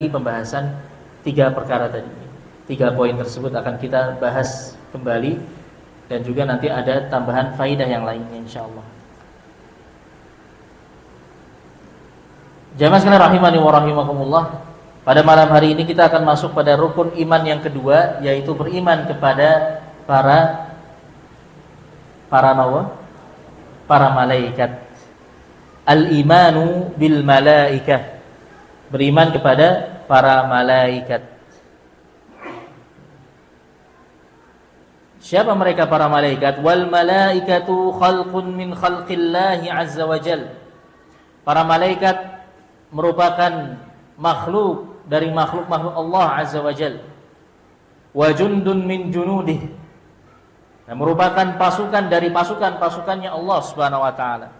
pembahasan 3 perkara tadi. 3 poin tersebut akan kita bahas kembali dan juga nanti ada tambahan faidah yang lainnya insyaallah. Jamaah sekalian rahimani wa rahimakumullah. Pada malam hari ini kita akan masuk pada rukun iman yang kedua, yaitu beriman kepada para malaikat. Al-imanu bil malaikah. Beriman kepada para malaikat. Siapa mereka para malaikat? Wal malaikatu khalqun min khalqillahi azza wa jal. Para malaikat merupakan makhluk dari makhluk-makhluk Allah azza wa jal. Wa jundun min junudih. Dan merupakan pasukan dari pasukan-pasukannya Allah Subhanahu wa taala.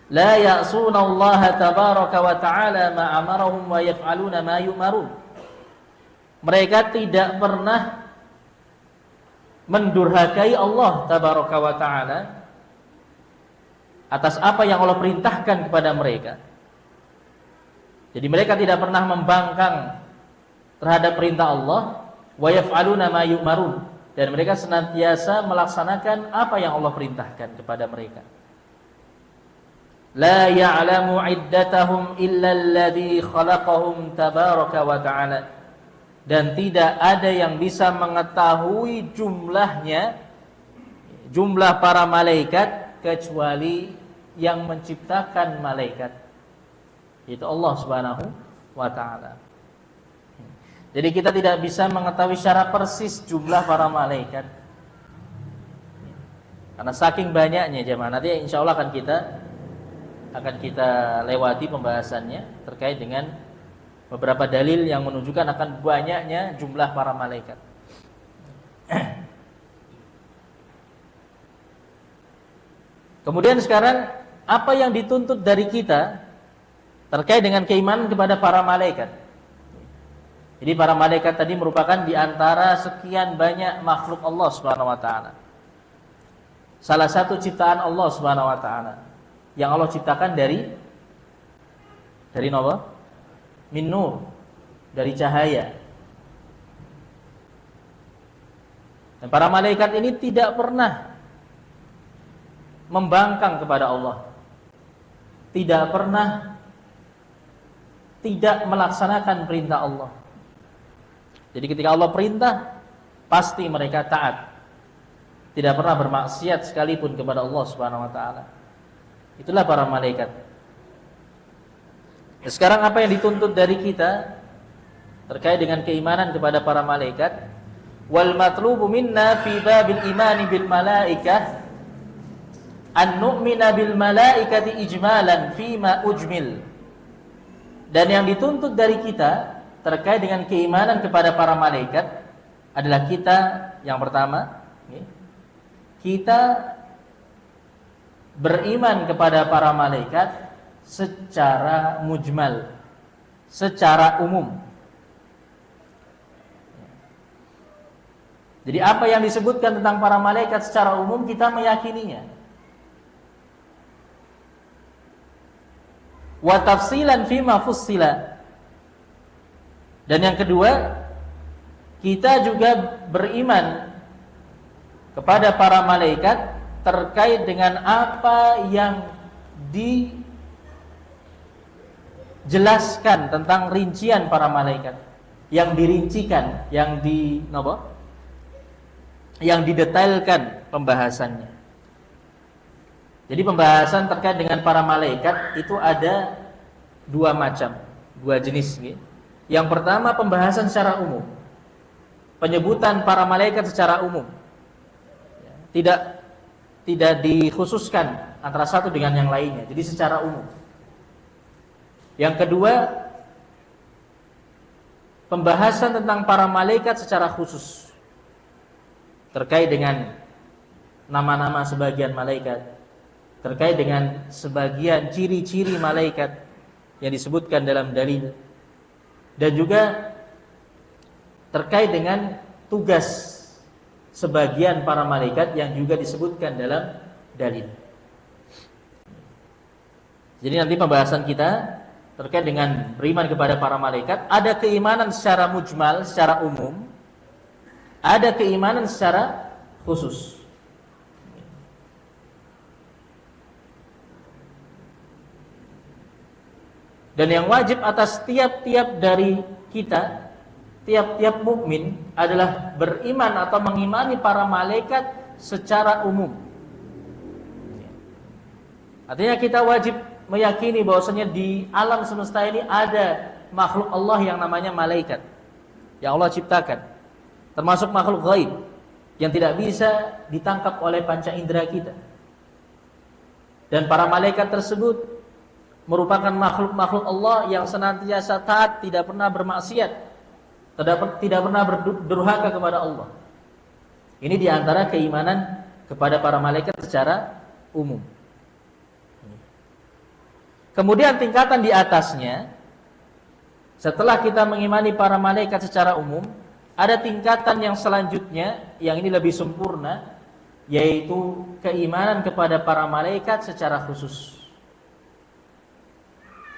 La ya'suna Allah tabaraka wa ta'ala ma amarahum wa yaf'aluna ma yu'marun. Mereka tidak pernah mendurhakai Allah tabaraka wa ta'ala atas apa yang Allah perintahkan kepada mereka. Jadi mereka tidak pernah membangkang terhadap perintah Allah, wa yaf'aluna ma yu'marun, dan mereka senantiasa melaksanakan apa yang Allah perintahkan kepada mereka. La ya'lamu iddatahum illa alladhi khalaqahum tabaraka wa ta'ala. Dan tidak ada yang bisa mengetahui jumlah para malaikat kecuali yang menciptakan malaikat, yaitu Allah Subhanahu wa ta'ala. Jadi kita tidak bisa mengetahui secara persis jumlah para malaikat, karena saking banyaknya jemaah. Nanti insyaallah akan kita lewati pembahasannya terkait dengan beberapa dalil yang menunjukkan akan banyaknya jumlah para malaikat. Kemudian sekarang apa yang dituntut dari kita terkait dengan keimanan kepada para malaikat? Jadi para malaikat tadi merupakan di antara sekian banyak makhluk Allah Subhanahu wa taala. Salah satu ciptaan Allah Subhanahu wa taala yang Allah ciptakan dari apa? Min nur, dari cahaya. Dan para malaikat ini tidak pernah membangkang kepada Allah, tidak pernah tidak melaksanakan perintah Allah. Jadi ketika Allah perintah, pasti mereka taat, tidak pernah bermaksiat sekalipun kepada Allah Subhanahu wa taala. Itulah para malaikat. Nah, sekarang apa yang dituntut dari kita terkait dengan keimanan kepada para malaikat? Wal matlubu minna fi babil imani bil malaikah an nu'mina bil malaikati ijmalan fima ujmil. Dan yang dituntut dari kita terkait dengan keimanan kepada para malaikat adalah kita yang pertama, kita beriman kepada para malaikat secara mujmal, secara umum. Jadi apa yang disebutkan tentang para malaikat secara umum kita meyakininya. Wa tafsilan fima fussila. Dan yang kedua, kita juga beriman kepada para malaikat terkait dengan apa yang dijelaskan tentang rincian para malaikat, yang dirincikan, yang didetailkan pembahasannya. Jadi pembahasan terkait dengan para malaikat itu ada 2 macam, 2 jenis. Yang pertama pembahasan secara umum, penyebutan para malaikat secara umum, tidak dikhususkan antara satu dengan yang lainnya, jadi secara umum. Yang kedua, pembahasan tentang para malaikat secara khusus, terkait dengan nama-nama sebagian malaikat, terkait dengan sebagian ciri-ciri malaikat yang disebutkan dalam dalil, dan juga terkait dengan tugas sebagian para malaikat yang juga disebutkan dalam dalil. Jadi nanti pembahasan kita terkait dengan beriman kepada para malaikat, ada keimanan secara mujmal, secara umum, ada keimanan secara khusus. Dan yang wajib atas tiap-tiap dari kita, tiap-tiap mukmin adalah beriman atau mengimani para malaikat secara umum. Artinya kita wajib meyakini bahwasanya di alam semesta ini ada makhluk Allah yang namanya malaikat, yang Allah ciptakan, termasuk makhluk gaib yang tidak bisa ditangkap oleh panca indera kita. Dan para malaikat tersebut merupakan makhluk-makhluk Allah yang senantiasa taat, tidak pernah bermaksiat, tidak pernah berdurhaka kepada Allah. Ini diantara keimanan kepada para malaikat secara umum. Kemudian tingkatan di atasnya, setelah kita mengimani para malaikat secara umum, ada tingkatan yang selanjutnya, yang ini lebih sempurna, yaitu keimanan kepada para malaikat secara khusus.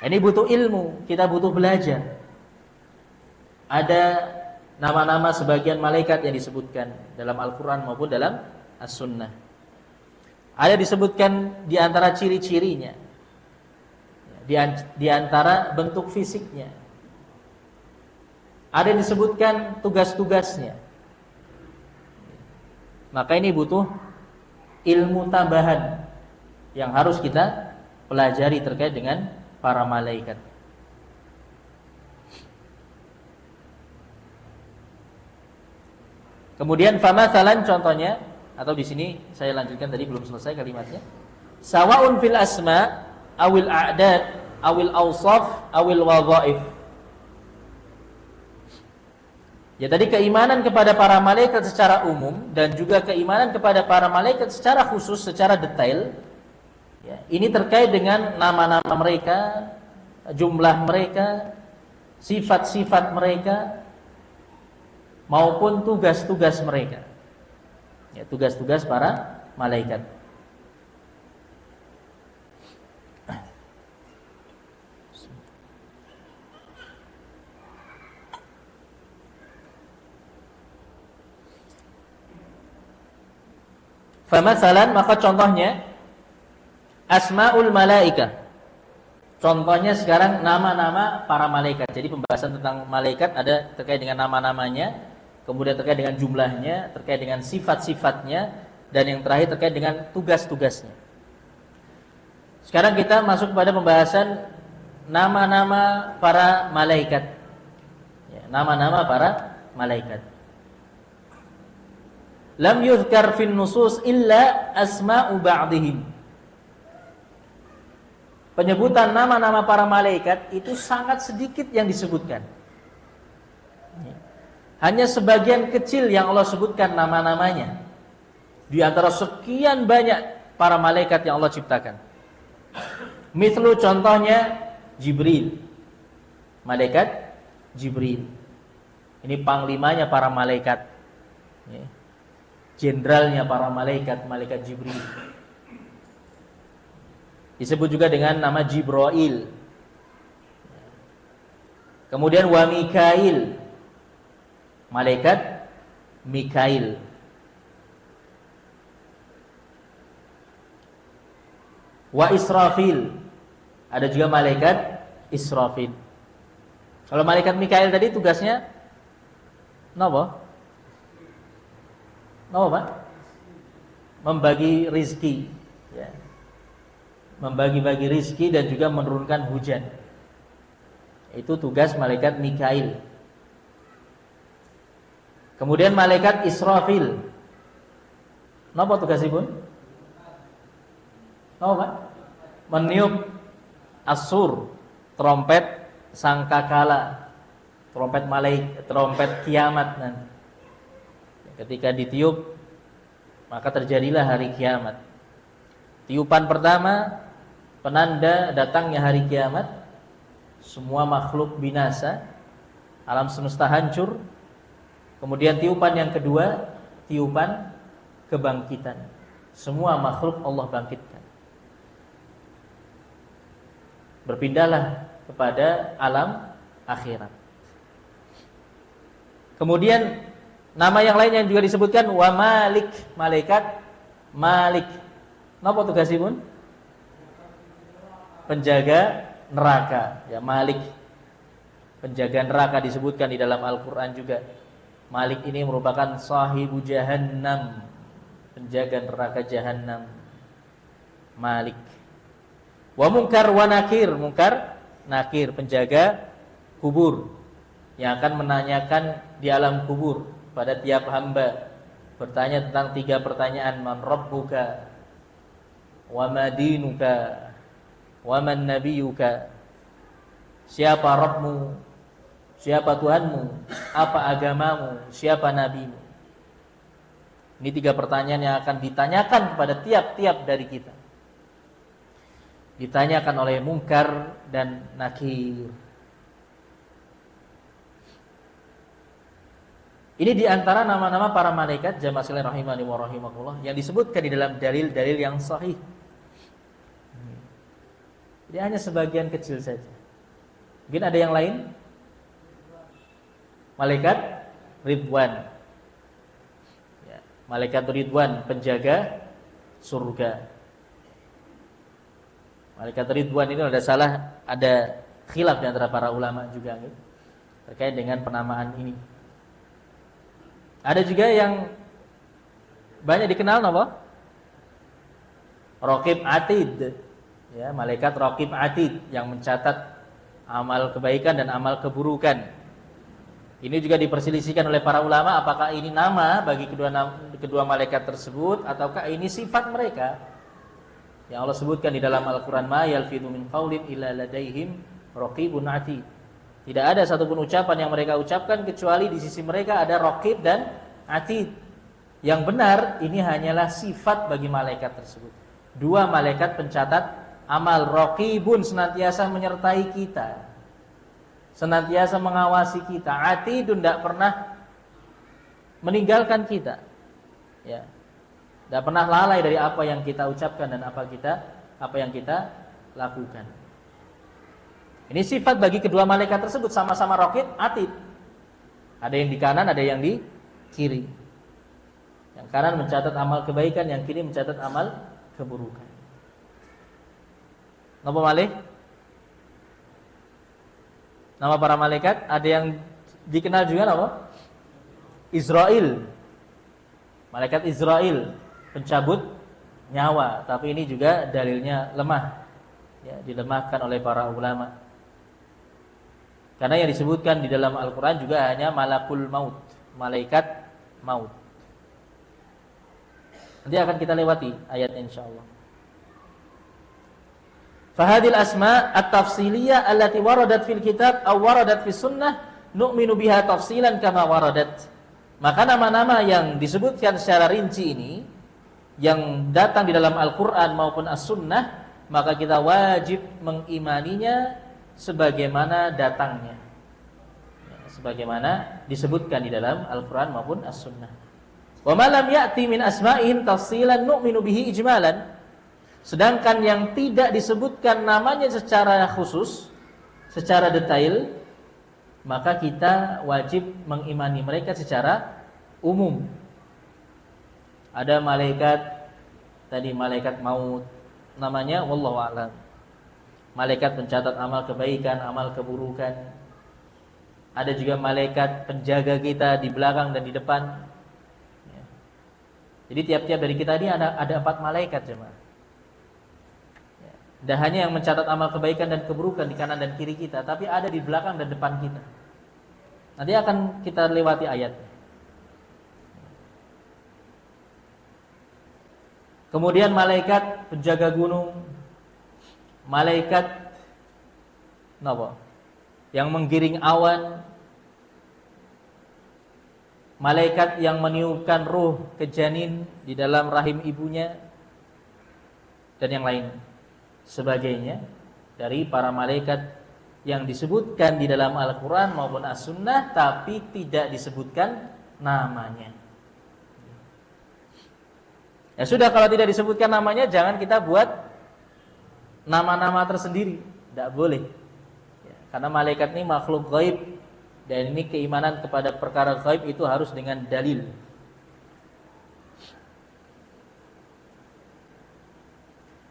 Ini butuh ilmu, kita butuh belajar. Ada nama-nama sebagian malaikat yang disebutkan dalam Al-Quran maupun dalam As-Sunnah. Ada disebutkan di antara ciri-cirinya, di antara bentuk fisiknya. Ada yang disebutkan tugas-tugasnya. Maka ini butuh ilmu tambahan yang harus kita pelajari terkait dengan para malaikat. Kemudian famathalan contohnya, atau di sini saya lanjutkan tadi belum selesai kalimatnya. Sawaun fil asma awil a'dad awil awsaf awil wadhaif. Ya, tadi keimanan kepada para malaikat secara umum dan juga keimanan kepada para malaikat secara khusus, secara detail. Ya, ini terkait dengan nama-nama mereka, jumlah mereka, sifat-sifat mereka, maupun tugas-tugas mereka. Ya, tugas-tugas para malaikat. Famasalan, maka contohnya Asmaul Malaika. Contohnya sekarang nama-nama para malaikat. Jadi pembahasan tentang malaikat ada terkait dengan nama-namanya, kemudian terkait dengan jumlahnya, terkait dengan sifat-sifatnya, dan yang terakhir terkait dengan tugas-tugasnya. Sekarang kita masuk pada pembahasan nama-nama para malaikat. Ya, nama-nama para malaikat. Lam yuzkar fin nusus illa asma'u ba'dihim. Penyebutan nama-nama para malaikat itu sangat sedikit yang disebutkan. Hanya sebagian kecil yang Allah sebutkan nama-namanya di antara sekian banyak para malaikat yang Allah ciptakan. Mithlu, contohnya Jibril. Malaikat Jibril. Ini panglimanya para malaikat. Jenderalnya para malaikat, malaikat Jibril. Disebut juga dengan nama Jibril. Kemudian wa Mikail, malaikat Mikail. Wa Israfil, ada juga malaikat Israfil. Kalau malaikat Mikail tadi tugasnya apa? Apa? Membagi rizki, ya. Membagi-bagi rizki dan juga menurunkan hujan. Itu tugas malaikat Mikail. Kemudian malaikat Israfil, apa tugasipun? Apa? Meniup as-sur, trompet sangkakala, trompet kiamat nanti. Ketika ditiup, maka terjadilah hari kiamat. Tiupan pertama, penanda datangnya hari kiamat. Semua makhluk binasa, alam semesta hancur. Kemudian tiupan yang kedua, tiupan kebangkitan. Semua makhluk Allah bangkitkan. Berpindahlah kepada alam akhirat. Kemudian nama yang lain yang juga disebutkan wa Malik, malaikat Malik. Napa tugasipun? Penjaga neraka, ya Malik. Penjaga neraka disebutkan di dalam Al-Qur'an juga. Malik ini merupakan sahibu jahannam, penjaga neraka jahannam. Malik. Wa Munkar wa Nakir, Munkar, Nakir, penjaga kubur yang akan menanyakan di alam kubur pada tiap hamba, bertanya tentang 3 pertanyaan: man rabbuka, wa ma dinuka, wa man nabiyuka. Siapa Rabbmu? Siapa Tuhanmu? Apa agamamu? Siapa nabimu? Ini 3 pertanyaan yang akan ditanyakan kepada tiap-tiap dari kita. Ditanyakan oleh Munkar dan Nakir. Ini diantara nama-nama para malaikat jamaah sekalian rahimani wa rahimakumullah yang disebutkan di dalam dalil-dalil yang sahih. Jadi hanya sebagian kecil saja. Mungkin ada yang lain? Malaikat Ridwan. Ya, malaikat Ridwan, penjaga surga. Malaikat Ridwan ini ada khilaf di antara para ulama juga terkait dengan penamaan ini. Ada juga yang banyak dikenal apa? Raqib Atid. Ya, malaikat Raqib Atid yang mencatat amal kebaikan dan amal keburukan. Ini juga diperselisihkan oleh para ulama apakah ini nama bagi kedua malaikat tersebut ataukah ini sifat mereka. Yang Allah sebutkan di dalam Al-Qur'an, ma yalfidhu min qaulin illa ladaihim raqibun atid. Tidak ada satupun ucapan yang mereka ucapkan kecuali di sisi mereka ada raqib dan atid. Yang benar ini hanyalah sifat bagi malaikat tersebut. 2 malaikat pencatat amal, raqibun senantiasa menyertai kita, senantiasa mengawasi kita, atidun tidak pernah meninggalkan kita. Ya. Tidak pernah lalai dari apa yang kita ucapkan dan apa yang kita lakukan. Ini sifat bagi kedua malaikat tersebut, sama-sama raqib, atid. Ada yang di kanan, ada yang di kiri. Yang kanan mencatat amal kebaikan, yang kiri mencatat amal keburukan. Napa malih? Nama para malaikat ada yang dikenal juga apa? Israel. Malaikat Israel, pencabut nyawa, tapi ini juga dalilnya lemah. Ya, dilemahkan oleh para ulama. Karena yang disebutkan di dalam Al-Qur'an juga hanya malakul maut, malaikat maut. Nanti akan kita lewati ayatnya insyaallah. Fahadil asma at-tafsiliyah allati waradat fil kitab aw waradat fis sunnah nu'minu biha tafsilan kama waradat. Maka nama-nama yang disebutkan secara rinci ini yang datang di dalam Al-Qur'an maupun As-Sunnah, maka kita wajib mengimaninya sebagaimana datangnya, sebagaimana disebutkan di dalam Al-Qur'an maupun As-Sunnah. Wa ma lam ya'ti min asma'in tafsilan nu'minu bihi ijmalan. Sedangkan yang tidak disebutkan namanya secara khusus, secara detail, maka kita wajib mengimani mereka secara umum. Ada malaikat tadi, malaikat maut, namanya wallahu a'lam. Malaikat pencatat amal kebaikan, amal keburukan. Ada juga malaikat penjaga kita di belakang dan di depan. Ya. Jadi tiap-tiap dari kita ini ada 4 malaikat jemaah. Ya. Dan hanya yang mencatat amal kebaikan dan keburukan di kanan dan kiri kita, tapi ada di belakang dan depan kita. Nanti akan kita lewati ayatnya. Kemudian malaikat penjaga gunung, malaikat yang menggiring awan, malaikat yang meniupkan ruh ke janin di dalam rahim ibunya, dan yang lain sebagainya dari para malaikat yang disebutkan di dalam Al-Qur'an maupun As-Sunnah tapi tidak disebutkan namanya. Ya sudah, kalau tidak disebutkan namanya jangan kita buat nama-nama tersendiri, tidak boleh. Karena malaikat ini makhluk gaib, dan ini keimanan kepada perkara gaib itu harus dengan dalil.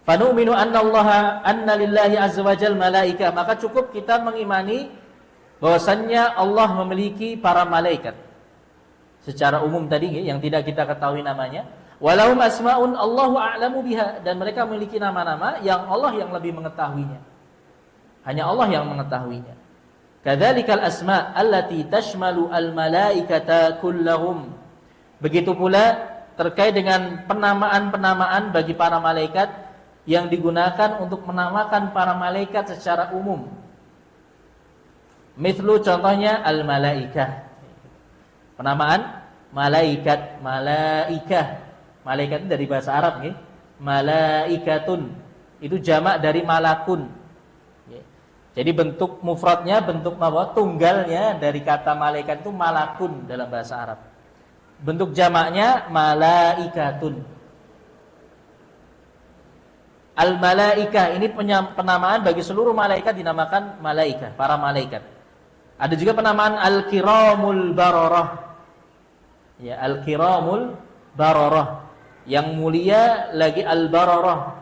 Fanu'minu anna lillahi azza wa jal malaika, maka cukup kita mengimani bahwasannya Allah memiliki para malaikat secara umum tadi yang tidak kita ketahui namanya. Walahum asma'un Allahu a'lamu biha, dan mereka memiliki nama-nama yang Allah yang lebih mengetahuinya. Hanya Allah yang mengetahuinya. Kadzalikal asma' allati tashmalu al malaikata kullahum. Begitu pula terkait dengan penamaan-penamaan bagi para malaikat yang digunakan untuk menamakan para malaikat secara umum. Mithlu, contohnya al-malaikah. Penamaan malaikat, malaikah. Malaikat itu dari bahasa Arab nih. Malaikatun. Itu jamak dari malakun. Jadi bentuk mufradnya, bentuk tunggalnya dari kata malaikat itu malakun dalam bahasa Arab. Bentuk jamaknya malaikatun. Al-malaikah ini penamaan bagi seluruh malaikat, dinamakan malaikah, para malaikat. Ada juga penamaan al-kiramul bararah. Ya, al-kiramul bararah. Yang mulia lagi al-bararah.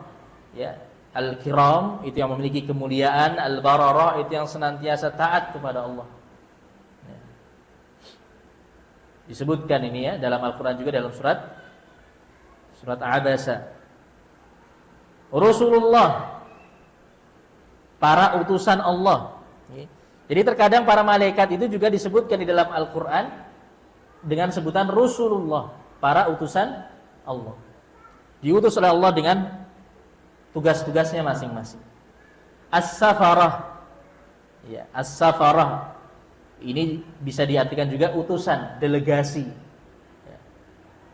Ya, al-kiram itu yang memiliki kemuliaan, al-bararah itu yang senantiasa taat kepada Allah. Ya. Disebutkan ini ya dalam Al-Qur'an juga dalam surat Abasa. Rasulullah, para utusan Allah. Jadi terkadang para malaikat itu juga disebutkan di dalam Al-Quran dengan sebutan Rasulullah, para utusan Allah. Diutus oleh Allah dengan tugas-tugasnya masing-masing. As-safarah, ya, as-safarah ini bisa diartikan juga utusan, delegasi, ya,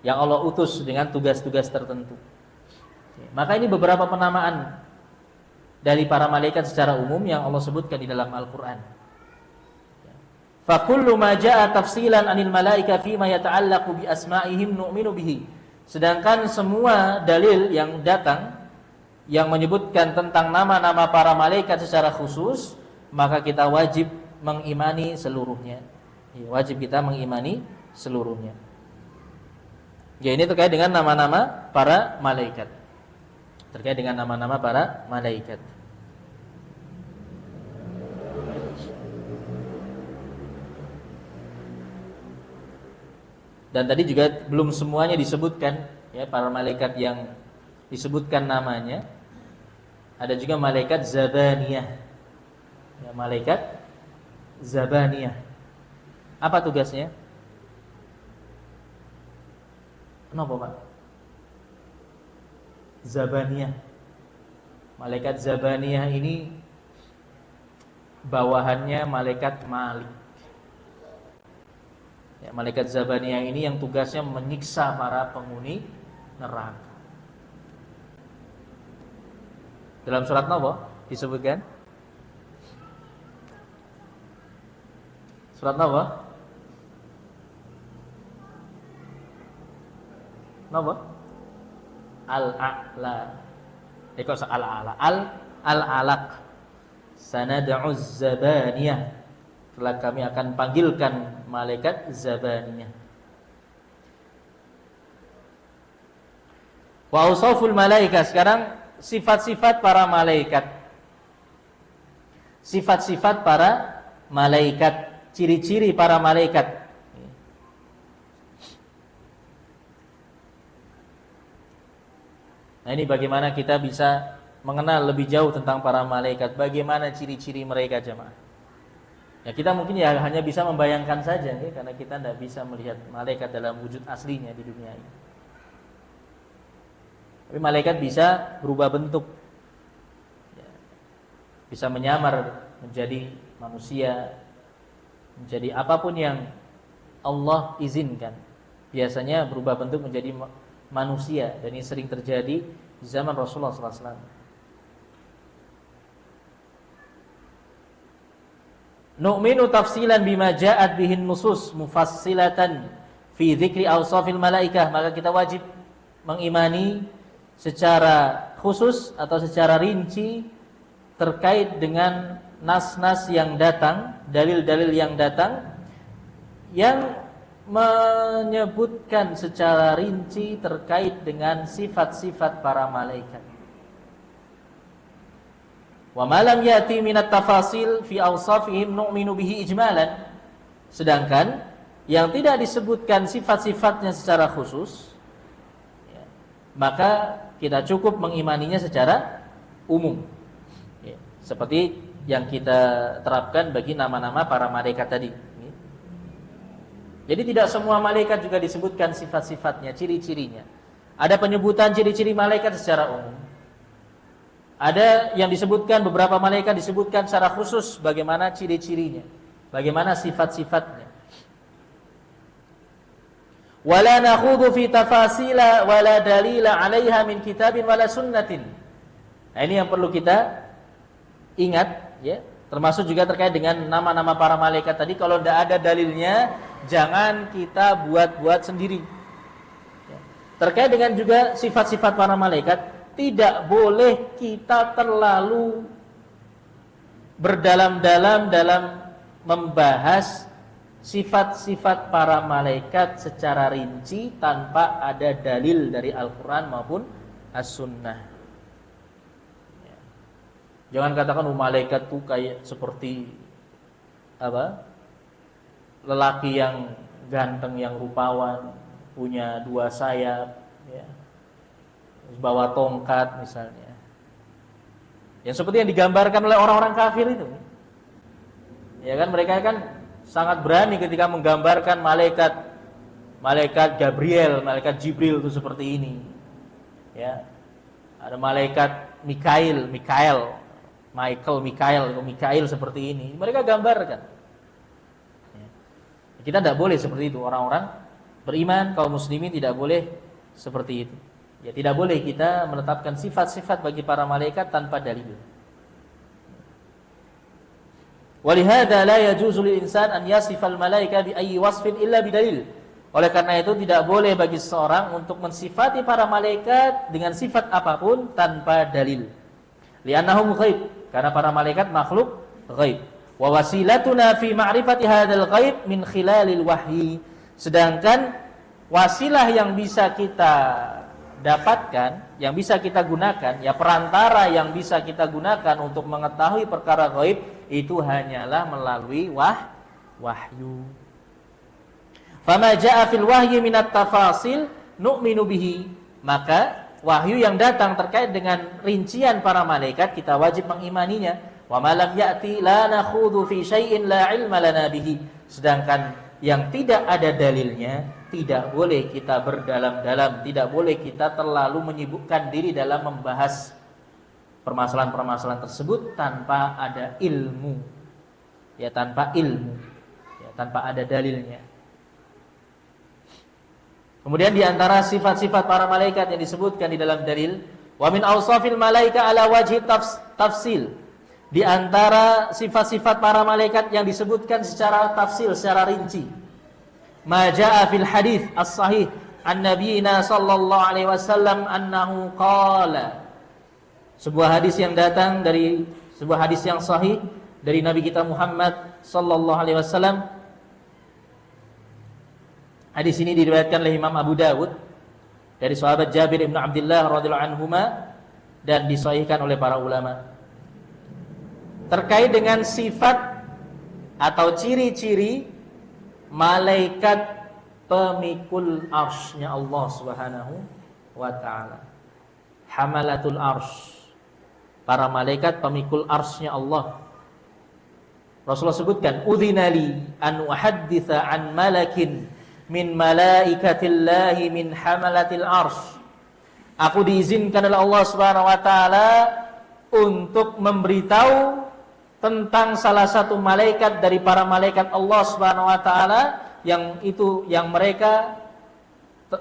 yang Allah utus dengan tugas-tugas tertentu. Maka ini beberapa penamaan dari para malaikat secara umum yang Allah sebutkan di dalam Al-Qur'an. Fa kullu ma jaa tafsilan 'anil malaika fi ma yata'allaqu bi asma'ihim nu'minu bihi. Sedangkan semua dalil yang datang yang menyebutkan tentang nama-nama para malaikat secara khusus, maka kita wajib mengimani seluruhnya. Ya, wajib kita mengimani seluruhnya. Ya, ini terkait dengan nama-nama para malaikat. Terkait dengan nama-nama para malaikat. Dan tadi juga belum semuanya disebutkan ya, para malaikat yang disebutkan namanya. Ada juga malaikat zabaniyah. Ya, malaikat zabaniyah. Apa tugasnya? Kenapa, Pak? Zabaniyah. Malaikat zabaniyah ini bawahannya malaikat Malik. Ya, malaikat zabaniyah ini yang tugasnya menyiksa para penghuni neraka. Dalam surat Naba disebutkan? Surat Naba? Naba? Al-A'la. Al-A'la. Al-Alaq. Sanad'uz zabaniyah. Setelah kami akan panggilkan malaikat zabaniyah. Wa ausaful malaika. Sekarang sifat-sifat para malaikat. Sifat-sifat para malaikat, ciri-ciri para malaikat. Nah, ini bagaimana kita bisa mengenal lebih jauh tentang para malaikat, bagaimana ciri-ciri mereka, jemaah. Ya, kita mungkin ya hanya bisa membayangkan saja ya, karena kita tidak bisa melihat malaikat dalam wujud aslinya di dunia ini. Tapi malaikat bisa berubah bentuk, ya, bisa menyamar menjadi manusia, menjadi apapun yang Allah izinkan. Biasanya berubah bentuk menjadi manusia, dan ini sering terjadi di zaman Rasulullah SAW. Nu'minu tafsilan bima ja'at bihin nusus mufassilatan fi dzikri awsafil malaikah. Maka kita wajib mengimani secara khusus atau secara rinci terkait dengan nas-nas yang datang, dalil-dalil yang datang yang menyebutkan secara rinci terkait dengan sifat-sifat para malaikat. Wa ma lam ya'ti minat tafasil fi awsafihim nu'minu bihi ijmalan. Sedangkan yang tidak disebutkan sifat-sifatnya secara khusus, ya, maka kita cukup mengimaninya secara umum, ya, seperti yang kita terapkan bagi nama-nama para malaikat tadi. Jadi tidak semua malaikat juga disebutkan sifat-sifatnya, ciri-cirinya. Ada penyebutan ciri-ciri malaikat secara umum. Ada yang disebutkan, beberapa malaikat disebutkan secara khusus bagaimana ciri-cirinya, bagaimana sifat-sifatnya. Wala nakhudhu fi tafasila wala dalila 'alaiha min kitabin wala sunnatin. Nah, ini yang perlu kita ingat, ya. Termasuk juga terkait dengan nama-nama para malaikat tadi, kalau tidak ada dalilnya, jangan kita buat-buat sendiri. Ya. Terkait dengan juga sifat-sifat para malaikat, tidak boleh kita terlalu berdalam-dalam dalam membahas sifat-sifat para malaikat secara rinci tanpa ada dalil dari Al-Quran maupun As-Sunnah. Jangan katakan malaikat tuh kayak seperti apa? Lelaki yang ganteng, yang rupawan, punya 2 sayap, ya. Bawa tongkat misalnya. Yang seperti yang digambarkan oleh orang-orang kafir itu. Ya kan, mereka kan sangat berani ketika menggambarkan malaikat Gabriel, malaikat Jibril itu seperti ini. Ya. Ada malaikat Mikail seperti ini. Mereka gambarkan. Ya. Kita tidak boleh seperti itu. Orang-orang beriman, kaum muslimin tidak boleh seperti itu. Ya, tidak boleh kita menetapkan sifat-sifat bagi para malaikat tanpa dalil. Walihada la yajuzu lil insan an yasifal malaika bi ayyi wasfin illa bidalil. Oleh karena itu tidak boleh bagi seorang untuk mensifati para malaikat dengan sifat apapun tanpa dalil. Li'annahum ghaib, karena para malaikat makhluk ghaib. Wa wasilatuna fi ma'rifati hadzal ghaib min khilalil wahyi. Sedangkan wasilah yang bisa kita dapatkan, yang bisa kita gunakan, ya perantara yang bisa kita gunakan untuk mengetahui perkara ghaib itu hanyalah melalui wahyu. Fama jaa fil wahyi minat tafasil nu'minu bihi. Maka wahyu yang datang terkait dengan rincian para malaikat kita wajib mengimaninya. Wa ma lam ya'ti la nakhudhu fi syai'in la 'ilma lana bihi. Sedangkan yang tidak ada dalilnya, tidak boleh kita berdalam-dalam, tidak boleh kita terlalu menyibukkan diri dalam membahas permasalahan-permasalahan tersebut tanpa ada ilmu. Ya, tanpa ilmu. Ya, tanpa ada dalilnya. Kemudian di antara sifat-sifat para malaikat yang disebutkan di dalam dalil, wa min awsafil malaika ala wajhi tafsil. Di antara sifat-sifat para malaikat yang disebutkan secara tafsil, secara rinci. Ma jaa fil hadits as-sahih an nabiyina sallallahu alaihi wasallam annahu qala. Sebuah hadis yang datang dari sebuah hadis yang sahih dari Nabi kita Muhammad sallallahu alaihi wasallam. Hadis ini diriwayatkan oleh Imam Abu Dawud dari sahabat Jabir bin Abdullah radhiyallahu anhuma dan disahihkan oleh para ulama. Terkait dengan sifat atau ciri-ciri malaikat pemikul arsy-Nya Allah Subhanahu wa taala. Hamalatul arsy. Para malaikat pemikul arsy-Nya Allah. Rasulullah sebutkan, "Udzinali an uhadditsa an malakin min malaikatillahi min hamalatil arsy." Aku diizinkan oleh Allah Subhanahu wa taala untuk memberitahu tentang salah satu malaikat dari para malaikat Allah Subhanahu wa taala yang mereka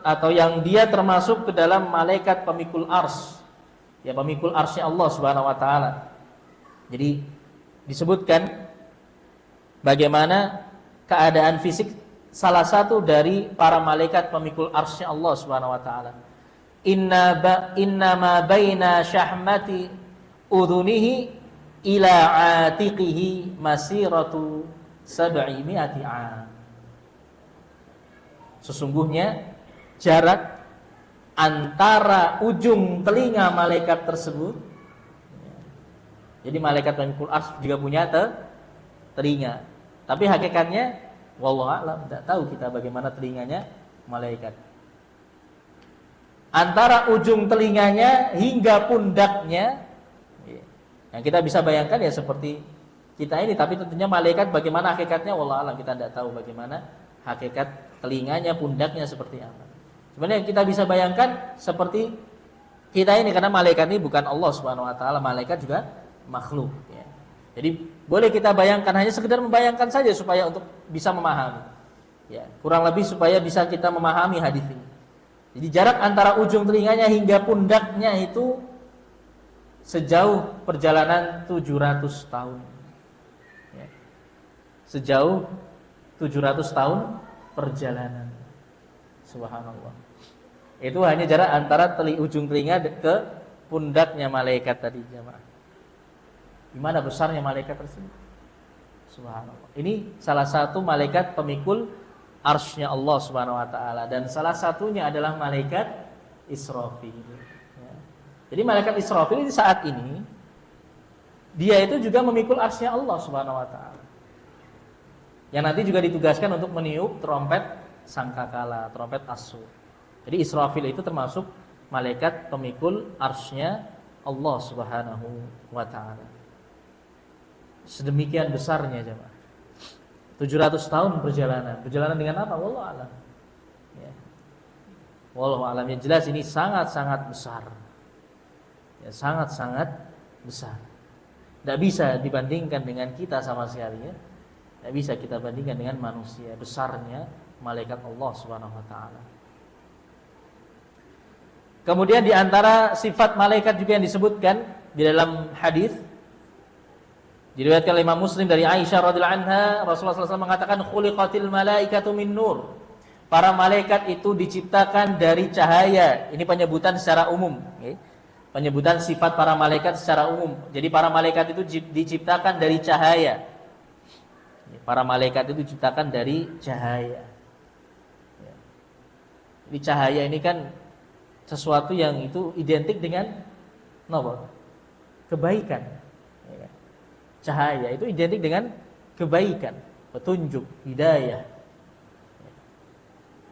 atau yang dia termasuk ke dalam malaikat pemikul arsy. Ya, pemikul arsy Allah Subhanahu wa taala. Jadi disebutkan bagaimana keadaan fisik salah satu dari para malaikat pemikul arsy Allah Subhanahu wa taala. Inna ma baina syahmati udhunihi ila atiqihi masiratu 700 'am. Sesungguhnya jarak antara ujung telinga malaikat tersebut, jadi malaikat pemikul arsy juga punya telinga, tapi hakikatnya wallahu a'lam, tidak tahu kita bagaimana telinganya malaikat. Antara ujung telinganya hingga pundaknya, yang kita bisa bayangkan ya seperti kita ini, tapi tentunya malaikat bagaimana hakikatnya wallahu a'lam, kita tidak tahu bagaimana hakikat telinganya, pundaknya seperti apa. Sebenarnya kita bisa bayangkan seperti kita ini, karena malaikat ini bukan Allah Subhanahu wa taala, malaikat juga makhluk ya. Jadi boleh kita bayangkan, hanya sekedar membayangkan saja supaya untuk bisa memahami. Ya, kurang lebih supaya bisa kita memahami hadis ini. Jadi jarak antara ujung telinganya hingga pundaknya itu sejauh perjalanan 700 tahun. Ya. Sejauh 700 tahun perjalanan. Subhanallah. Itu hanya jarak antara ujung telinga ke pundaknya malaikat tadi, jemaah. Gimana besarnya malaikat tersebut? Subhanallah. Ini salah satu malaikat pemikul arsy-nya Allah Subhanahu wa taala, dan salah satunya adalah malaikat Israfil. Ya. Jadi malaikat Israfil ini saat ini dia itu juga memikul arsy-nya Allah Subhanahu wa taala. Yang nanti juga ditugaskan untuk meniup trompet sangkakala, trompet as-sur. Jadi Israfil itu termasuk malaikat pemikul arsy-nya Allah Subhanahu wa taala. Sedemikian besarnya jemaah. 700 tahun perjalanan. Perjalanan dengan apa? Wallahu a'lam. Ya. Wallahu a'lam. Yang jelas ini sangat-sangat besar. Ya, sangat-sangat besar. Tidak bisa dibandingkan dengan kita sama sekali ya. Tidak bisa kita bandingkan dengan manusia. Besarnya malaikat Allah Subhanahu wa taala. Kemudian di antara sifat malaikat juga yang disebutkan di dalam hadis diriwayatkan oleh Imam Muslim dari Aisyah radhiyallahu anha, Rasulullah SAW mengatakan khuliqatil malaikatu min nur. Para malaikat itu diciptakan dari cahaya. Ini penyebutan secara umum, okay? Penyebutan sifat para malaikat secara umum. Jadi para malaikat itu diciptakan dari cahaya. Para malaikat itu diciptakan dari cahaya. Jadi cahaya ini kan sesuatu yang itu identik dengan apa? Kebaikan. Cahaya itu identik dengan kebaikan, petunjuk, hidayah,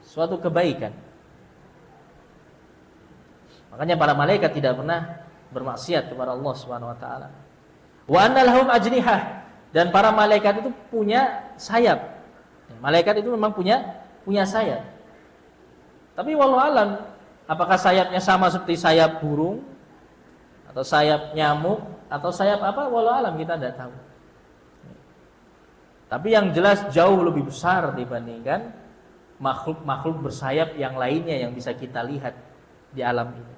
suatu kebaikan. Makanya para malaikat tidak pernah bermaksiat kepada Allah Subhanahu wa taala. Wa anna lahum ajnihah, dan para malaikat itu punya sayap. Malaikat itu memang punya sayap. Tapi wallahu alam, apakah sayapnya sama seperti sayap burung atau sayap nyamuk atau sayap apa, wallahu alam, kita tidak tahu. Tapi yang jelas jauh lebih besar dibandingkan makhluk-makhluk bersayap yang lainnya yang bisa kita lihat di alam ini.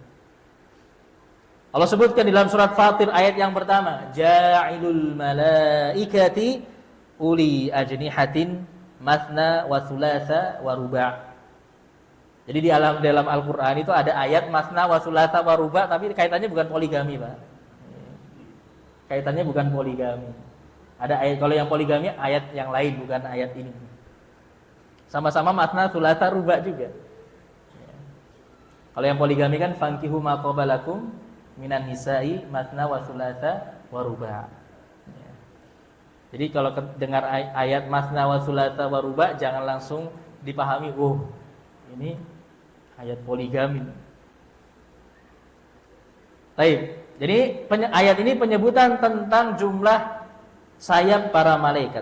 Allah sebutkan di dalam surat Fatir ayat yang pertama, ja'ilul malaikati uli ajnihatin mathna wa thulatha wa ruba'. Jadi di dalam Al-Qur'an itu ada ayat mathna wa thulatha wa ruba', tapi kaitannya bukan poligami, Pak. Kaitannya bukan poligami. Ada ayat, kalau yang poligami ayat yang lain, bukan ayat ini. Sama-sama mathna, thulatha, ruba juga. Ya. Kalau yang poligami kan fankihu ma qabalakum minan nisa'i mathna wa thulatha wa ruba. Ya. Jadi kalau dengar ayat mathna wa thulatha wa ruba, jangan langsung dipahami, oh ini ayat poligami. Baik. Jadi ayat ini penyebutan tentang jumlah sayap para malaikat.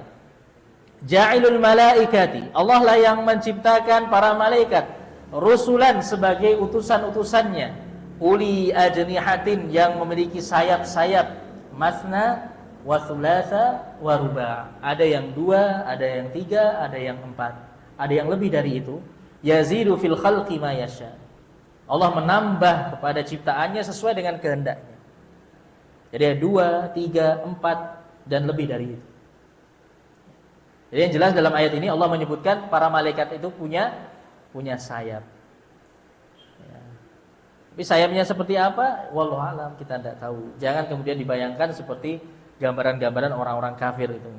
Ja'ilul malaikati, Allah lah yang menciptakan para malaikat, rusulan sebagai utusan-utusannya, uli ajnihatin, yang memiliki sayap-sayap, masna wa thulatha wa ruba'. Ada yang 2, ada yang 3, ada yang 4, ada yang lebih dari itu. Yazidu fil khalqi ma yasha. Allah menambah kepada ciptaannya sesuai dengan kehendaknya. Jadi ada 2, 3, 4 dan lebih dari itu. Jadi yang jelas dalam ayat ini Allah menyebutkan para malaikat itu punya sayap. Ya. Tapi sayapnya seperti apa? Wallahu alam, kita tidak tahu. Jangan kemudian dibayangkan seperti gambaran-gambaran orang-orang kafir itu.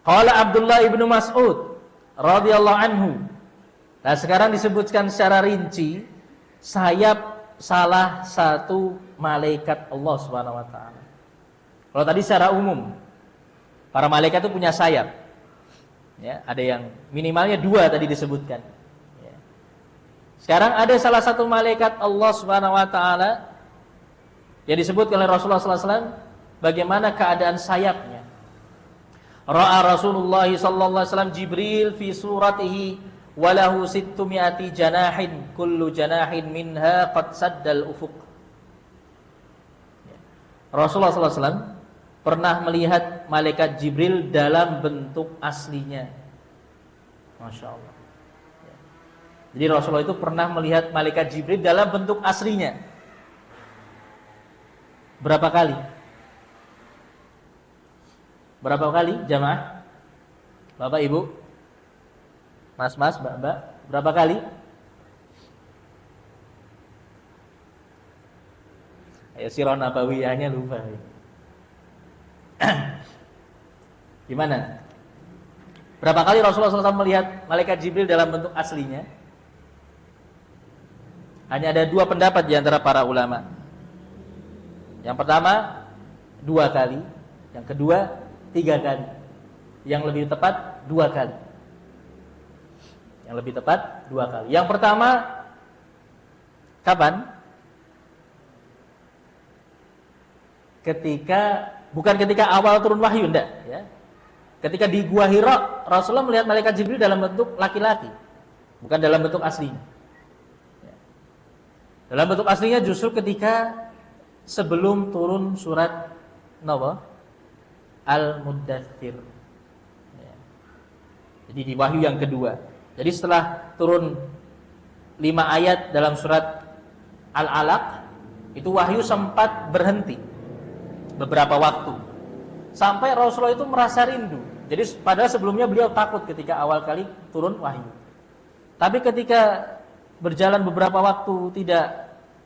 Qala Abdullah ibnu Mas'ud radhiyallahu anhu. Nah, sekarang disebutkan secara rinci sayap salah satu malaikat Allah Subhanahu wa taala. Kalau tadi secara umum para malaikat itu punya sayap. Ya, ada yang minimalnya 2 tadi disebutkan. Ya. Sekarang ada salah satu malaikat Allah Subhanahu wa taala yang disebut oleh Rasulullah sallallahu alaihi wasallam bagaimana keadaan sayapnya. Ra'a Rasulullah sallallahu alaihi wasallam Jibril fi suratihi wa lahu 600 janahin kullu janahin minha qad saddal ufuq. Rasulullah sallallahu alaihi wasallam pernah melihat malaikat Jibril dalam bentuk aslinya. Masya Allah. Jadi Rasulullah itu pernah melihat malaikat Jibril dalam bentuk aslinya. Berapa kali? Berapa kali jamaah? Bapak Ibu? Mas-mas, Mbak-mbak, berapa kali? Ayo sirah nabawiyahnya lupa. Gimana? Berapa kali Rasulullah SAW melihat malaikat Jibril dalam bentuk aslinya? Hanya ada 2 pendapat di antara para ulama. Yang pertama 2 kali, yang kedua 3 kali. Yang lebih tepat 2 kali. Yang lebih tepat 2 kali. Yang pertama kapan? Bukan ketika awal turun wahyu, enggak, ya. Ketika di Gua Hira, Rasulullah melihat malaikat Jibril dalam bentuk laki-laki, bukan dalam bentuk aslinya. Ya. Dalam bentuk aslinya justru ketika sebelum turun surat Al-Muddathir. Ya. Jadi di wahyu yang kedua. Jadi setelah turun 5 ayat dalam surat Al-Alaq, itu wahyu sempat berhenti beberapa waktu. Sampai Rasulullah itu merasa rindu. Jadi padahal sebelumnya beliau takut ketika awal kali turun wahyu. Tapi ketika berjalan beberapa waktu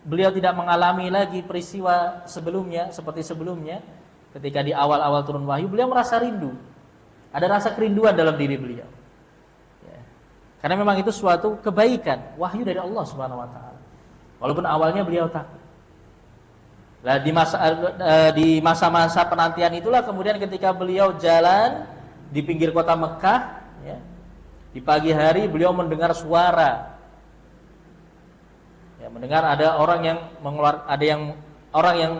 beliau tidak mengalami lagi peristiwa sebelumnya seperti sebelumnya. Ketika di awal-awal turun wahyu beliau merasa rindu. Ada rasa kerinduan dalam diri beliau. Ya. Karena memang itu suatu kebaikan, wahyu dari Allah Subhanahu wa taala. Walaupun awalnya beliau takut. Nah, di masa-masa penantian itulah kemudian ketika beliau jalan di pinggir kota Mekah, ya, di pagi hari beliau mendengar suara, ya, mendengar ada orang yang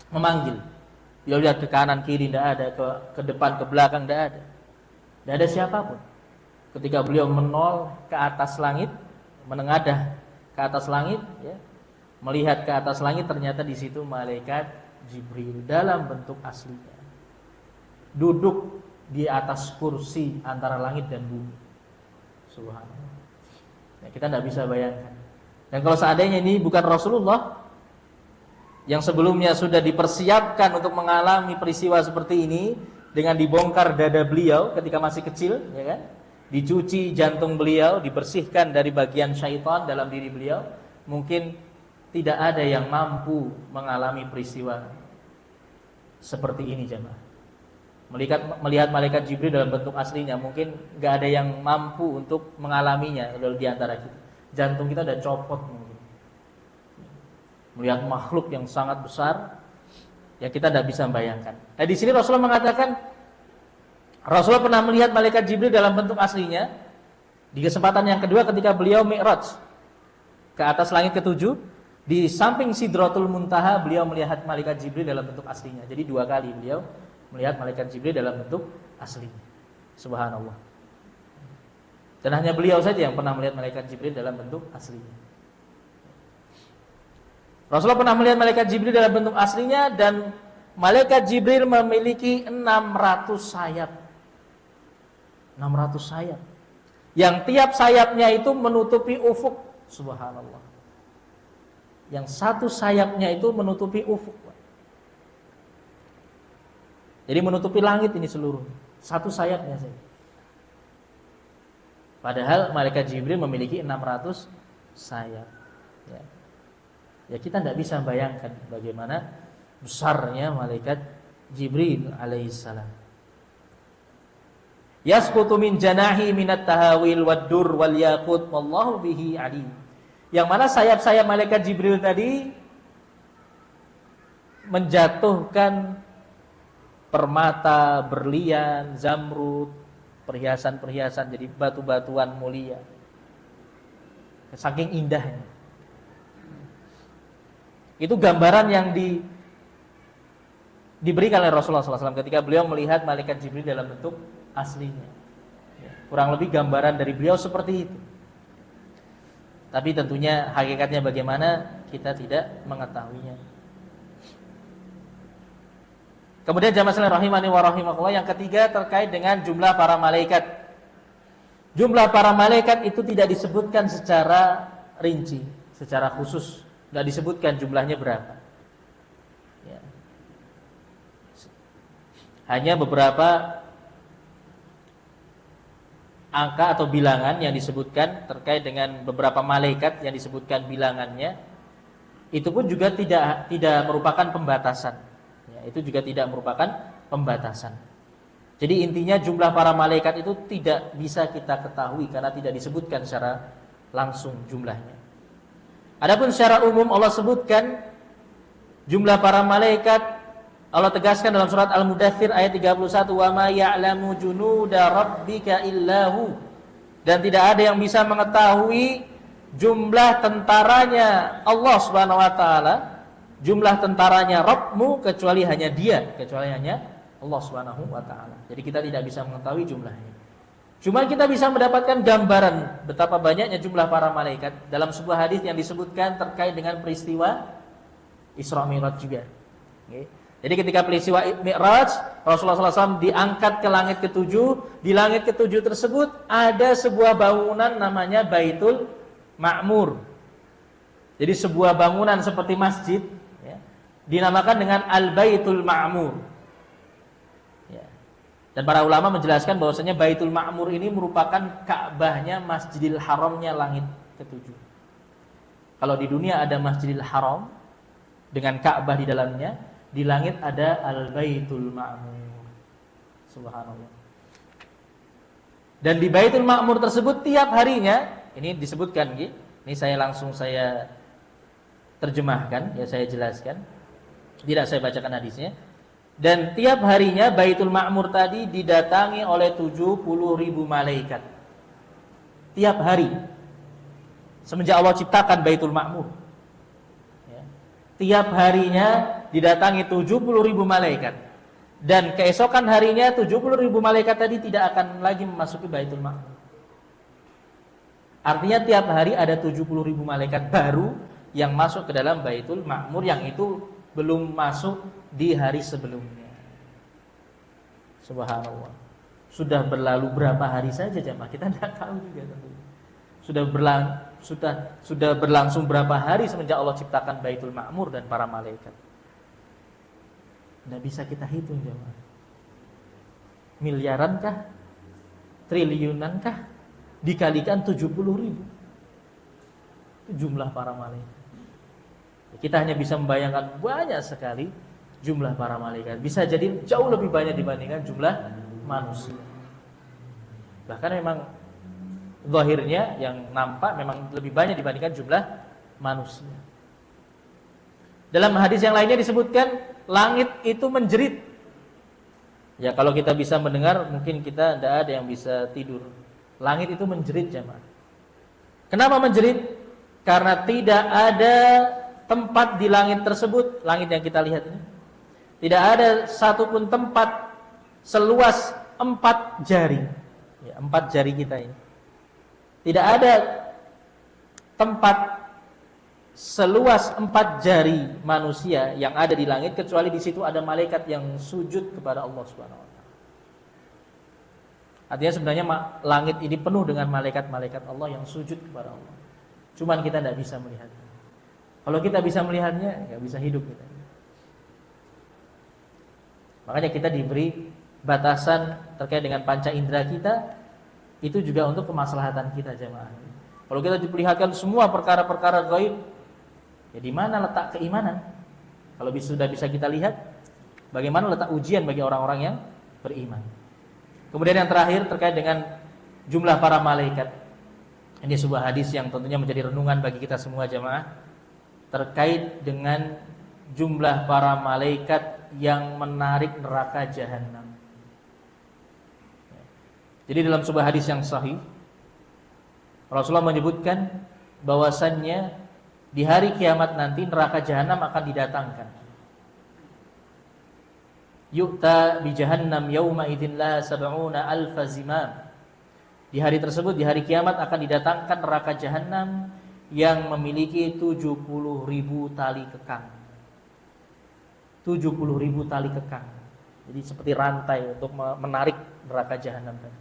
memanggil. Beliau lihat ke kanan kiri tidak ada, ke depan ke belakang tidak ada siapapun. Ketika beliau menol ke atas langit, menengadah ke atas langit, ya, melihat ke atas langit ternyata di situ malaikat Jibril dalam bentuk aslinya. Duduk di atas kursi antara langit dan bumi. Subhanallah. Ya, kita tidak bisa bayangkan. Dan kalau seandainya ini bukan Rasulullah yang sebelumnya sudah dipersiapkan untuk mengalami peristiwa seperti ini dengan dibongkar dada beliau ketika masih kecil, ya kan? Dicuci jantung beliau, dibersihkan dari bagian syaitan dalam diri beliau, mungkin tidak ada yang mampu mengalami peristiwa seperti ini, jemaah. Melihat malaikat Jibril dalam bentuk aslinya, mungkin nggak ada yang mampu untuk mengalaminya di antara kita. Jantung kita udah copot mungkin. Melihat makhluk yang sangat besar, ya kita tidak bisa membayangkan. Nah, di sini Rasulullah mengatakan, Rasulullah pernah melihat malaikat Jibril dalam bentuk aslinya di kesempatan yang kedua ketika beliau Mi'raj ke atas langit ke-7. Di samping Sidratul Muntaha beliau melihat malaikat Jibril dalam bentuk aslinya. Jadi 2 kali beliau melihat malaikat Jibril dalam bentuk aslinya. Subhanallah. Dan hanya beliau saja yang pernah melihat malaikat Jibril dalam bentuk aslinya. Rasulullah pernah melihat malaikat Jibril dalam bentuk aslinya, dan malaikat Jibril memiliki 600 sayap. 600 sayap. Yang tiap sayapnya itu menutupi ufuk. Subhanallah. Yang satu sayapnya itu menutupi ufuk. Jadi menutupi langit ini seluruh. Satu sayapnya saja. Padahal malaikat Jibril memiliki 600 sayap. Ya. Ya kita tidak bisa bayangkan bagaimana besarnya malaikat Jibril alaihissalam. Yasqutu min janahi minat tahawil wad-dur wal yaqut wallahu bihi alim. Yang mana sayap-sayap malaikat Jibril tadi menjatuhkan permata, berlian, zamrud, perhiasan-perhiasan jadi batu-batuan mulia. Saking indahnya. Itu gambaran yang diberikan oleh Rasulullah SAW ketika beliau melihat malaikat Jibril dalam bentuk aslinya. Kurang lebih gambaran dari beliau seperti itu. Tapi tentunya hakikatnya bagaimana kita tidak mengetahuinya. Kemudian jamaah sekalian rahimani wa rahimakumullah, yang ketiga terkait dengan jumlah para malaikat. Jumlah para malaikat itu tidak disebutkan secara rinci, secara khusus. Tidak disebutkan jumlahnya berapa. Ya. Hanya beberapa angka atau bilangan yang disebutkan terkait dengan beberapa malaikat yang disebutkan bilangannya. Itu pun juga tidak merupakan pembatasan. Ya, itu juga tidak merupakan pembatasan. Jadi intinya jumlah para malaikat itu tidak bisa kita ketahui karena tidak disebutkan secara langsung jumlahnya. Adapun secara umum Allah sebutkan jumlah para malaikat. Allah tegaskan dalam surat Al-Mudaththir ayat 31, "Wa ma ya'lamu junuda rabbika illahu." Dan tidak ada yang bisa mengetahui jumlah tentaranya Allah Subhanahu wa taala, jumlah tentaranya Rabbmu kecuali hanya Dia, kecuali hanya Allah Subhanahu wa taala. Jadi kita tidak bisa mengetahui jumlahnya. Cuma kita bisa mendapatkan gambaran betapa banyaknya jumlah para malaikat dalam sebuah hadis yang disebutkan terkait dengan peristiwa Isra Mi'raj juga. Okay. Jadi ketika peristiwa Mi'raj, Rasulullah SAW diangkat ke langit ketujuh. Di langit ketujuh tersebut ada sebuah bangunan namanya Baitul Ma'mur. Jadi sebuah bangunan seperti masjid, ya, dinamakan dengan Al-Baitul Ma'mur. Dan para ulama menjelaskan bahwasanya Baitul Ma'mur ini merupakan Ka'bahnya Masjidil Haramnya langit ketujuh. Kalau di dunia ada Masjidil Haram dengan Ka'bah di dalamnya, di langit ada Al-Baitul Ma'mur. Subhanallah. Dan di Baitul Ma'mur tersebut tiap harinya, ini disebutkan, ini saya terjemahkan, ya saya jelaskan. Tidak saya bacakan hadisnya. Dan tiap harinya Baitul Ma'mur tadi didatangi oleh 70.000 malaikat. Tiap hari. Semenjak Allah ciptakan Baitul Ma'mur. Ya. Tiap harinya didatangi 70.000 malaikat. Dan keesokan harinya 70.000 malaikat tadi tidak akan lagi memasuki Baitul Ma'mur. Artinya tiap hari ada 70.000 malaikat baru yang masuk ke dalam Baitul Ma'mur, yang itu belum masuk di hari sebelumnya. Subhanallah. Sudah berlalu berapa hari saja jemaah? Kita tidak tahu juga tentunya. Sudah berlangsung berapa hari semenjak Allah ciptakan Baitul Ma'mur dan para malaikat. Tidak bisa kita hitung jemaah. Miliarankah? Triliunankah? Dikalikan 70.000. Itu jumlah para malaikat. Kita hanya bisa membayangkan banyak sekali jumlah para malaikat. Bisa jadi jauh lebih banyak dibandingkan jumlah manusia. Bahkan memang zahirnya yang nampak memang lebih banyak dibandingkan jumlah manusia. Dalam hadis yang lainnya disebutkan langit itu menjerit. Ya kalau kita bisa mendengar, mungkin kita tidak ada yang bisa tidur. Langit itu menjerit jemaah. Kenapa menjerit? Karena tidak ada tempat di langit tersebut, langit yang kita lihat ini, tidak ada satupun tempat seluas 4 jari, ya, 4 jari kita ini. Tidak ada tempat seluas 4 jari manusia yang ada di langit kecuali di situ ada malaikat yang sujud kepada Allah Subhanahu wa taala. Artinya sebenarnya langit ini penuh dengan malaikat-malaikat Allah yang sujud kepada Allah. Cuman kita tidak bisa melihatnya. Kalau kita bisa melihatnya, nggak bisa hidup kita. Makanya kita diberi batasan terkait dengan panca indera kita, itu juga untuk kemaslahatan kita jemaah. Kalau kita diperlihatkan semua perkara-perkara gaib, Ya, di mana letak keimanan? Kalau sudah bisa kita lihat, bagaimana letak ujian bagi orang-orang yang beriman. Kemudian yang terakhir terkait dengan jumlah para malaikat. Ini sebuah hadis yang tentunya menjadi renungan bagi kita semua jamaah, terkait dengan jumlah para malaikat yang menarik neraka jahanam. Jadi dalam sebuah hadis yang sahih, Rasulullah menyebutkan bahwasannya di hari kiamat nanti neraka jahanam akan didatangkan. Yu'ta bi jahannam yauma idzin la sab'una alfa zimam. Di hari tersebut, di hari kiamat akan didatangkan neraka jahanam yang memiliki 70.000 tali kekang. 70.000 tali kekang. Jadi seperti rantai untuk menarik neraka jahanam tadi.